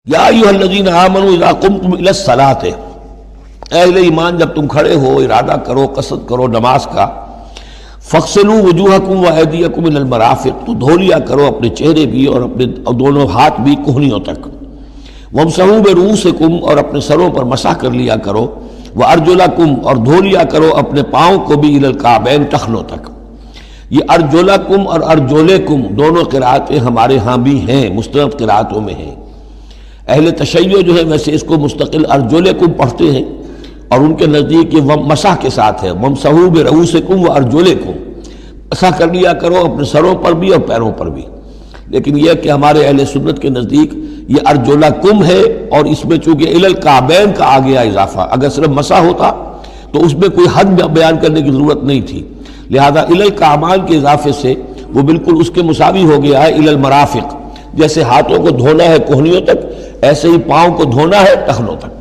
یا ایھا الذین آمنوا اذا قمتم الی الصلاۃ، اے اہل ایمان جب تم کھڑے ہو ارادہ کرو قصد کرو نماز کا، فاغسلوا وجوہکم وایدیکم الی المرافق، تو دھو لیا کرو اپنے چہرے بھی اور اپنے دونوں ہاتھ بھی کہنیوں تک، وامسحوا برؤوسکم، اور اپنے سروں پر مسح کر لیا کرو، وارجلکم، اور دھو لیا کرو اپنے پاؤں کو بھی الی الکعبین، ٹخنوں تک۔ یہ ارجلکم اور ارجلکم دونوں قرأتیں ہمارے ہاں بھی ہیں، مستند قرأتوں میں ہیں۔ اہل تشیع جو ہے ویسے اس کو مستقل ارجلکم پڑھتے ہیں، اور ان کے نزدیک یہ مسح کے ساتھ ہے، وامسحوا برؤوسکم وارجلکم، مسح کر لیا کرو اپنے سروں پر بھی اور پیروں پر بھی۔ لیکن یہ کہ ہمارے اہل سنت کے نزدیک یہ ارجلکم ہے، اور اس میں چونکہ الی الکعبین کا آ گیا اضافہ، اگر صرف مسح ہوتا تو اس میں کوئی حد بیان کرنے کی ضرورت نہیں تھی، لہذا الی الکعبین کے اضافے سے وہ بالکل اس کے مساوی ہو گیا ہے الی المرافق۔ جیسے ہاتھوں کو دھونا ہے کہنیوں تک، ایسے ہی پاؤں کو دھونا ہے ٹخنوں تک۔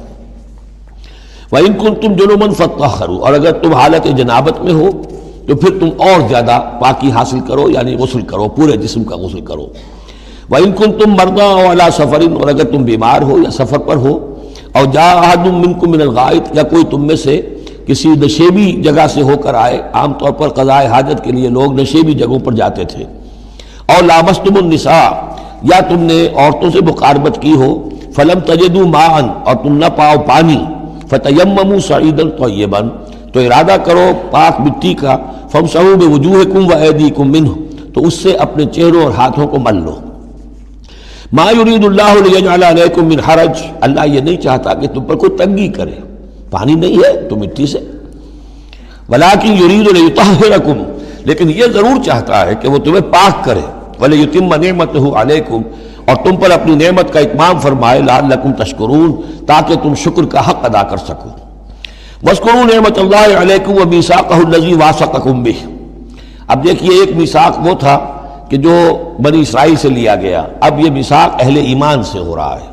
وَإِن كُنتُمْ جُنُبًا فَاطَّهَّرُوا، اور اگر تم حالت جنابت میں ہو تو پھر تم اور زیادہ پاکی حاصل کرو، یعنی غسل کرو، پورے جسم کا غسل کرو۔ وَإِن كُنتُمْ مَرْضَىٰ أَوْ عَلَىٰ سَفَرٍ، اور اگر تم بیمار ہو یا سفر پر ہو، اور جاء أَحَدٌ مِّنكُم مِّنَ الْغَائِطِ، یا کوئی تم میں سے کسی نشیبی جگہ سے ہو کر آئے، عام طور پر قضاء حاجت کے لیے لوگ نشیبی جگہوں پر جاتے تھے، اور لامستم النساء، یا تم نے عورتوں سے مقاربت کی ہو، فلم تجدوا ماء، اور تم نہ پاؤ پانی، فتیمموا صعیدا طیبا، تو ارادہ کرو پاک مٹی کا، فامسحوا بوجوہکم وایدیکم منہ، تو اس سے اپنے چہروں اور ہاتھوں کو مل لو۔ ما یرید اللہ لیجعل علیکم من حرج، اللہ یہ نہیں چاہتا کہ تم پر کوئی تنگی کرے، پانی نہیں ہے تو مٹی سے، ولکن یرید لیطہرکم، لیکن یہ ضرور چاہتا ہے کہ وہ تمہیں پاک کرے، ولیتم نعمتہ علیکم، اور تم پر اپنی نعمت کا اتمام فرمائے، لعلکم تشکرون، تاکہ تم شکر کا حق ادا کر سکو۔ واذکروا نعمت اللہ علیکم ومیثاقہ الذی واثقکم بہ، اب دیکھیے ایک میثاق وہ تھا کہ جو بنی اسرائیل سے لیا گیا، اب یہ میثاق اہل ایمان سے ہو رہا ہے۔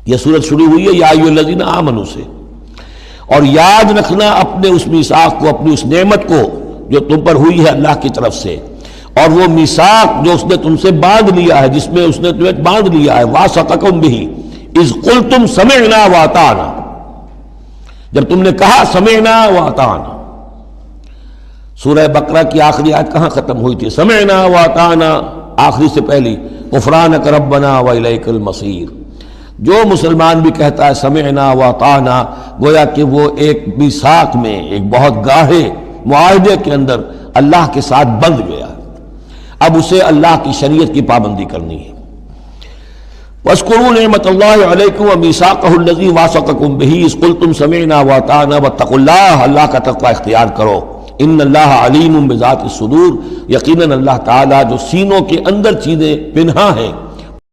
یہ سورت شروع ہوئی ہے یا ایھا الذین آمنوا سے، اور یاد رکھنا اپنے اس میثاق کو، اپنی اس نعمت کو جو تم پر ہوئی ہے اللہ کی طرف سے، اور وہ میثاق جو اس نے تم سے باندھ لیا ہے، جس میں اس نے تمہیں باندھ لیا ہے، واثقکم بہ اذ قلتم سمعنا واطعنا، جب تم نے کہا سمعنا واطعنا۔ سورہ بقرہ کی آخری آیت کہاں ختم ہوئی تھی؟ سمعنا واطعنا، آخری سے پہلی غفرانک ربنا والیک المصیر۔ جو مسلمان بھی کہتا ہے سمعنا واطعنا، گویا کہ وہ ایک میثاق میں، ایک بہت گاہے معاہدے کے اندر اللہ کے ساتھ بندھ گیا، اب اسے اللہ کی شریعت کی پابندی کرنی ہے۔ وَاذْكُرُوا نِعْمَتَ اللَّهِ عَلَيْكُمْ وَمِيثَاقَهُ الَّذِي وَاثَقَكُمْ بِهِ إِذْ قُلْتُمْ سَمِعْنَا وَأَطَعْنَا وَاتَّقُوا اللَّهَ، اللہ کا تقوی اختیار کرو، ان اللہ علیم بذات الصدور، یقیناً اللہ تعالیٰ جو سینوں کے اندر چیزیں پنہاں ہیں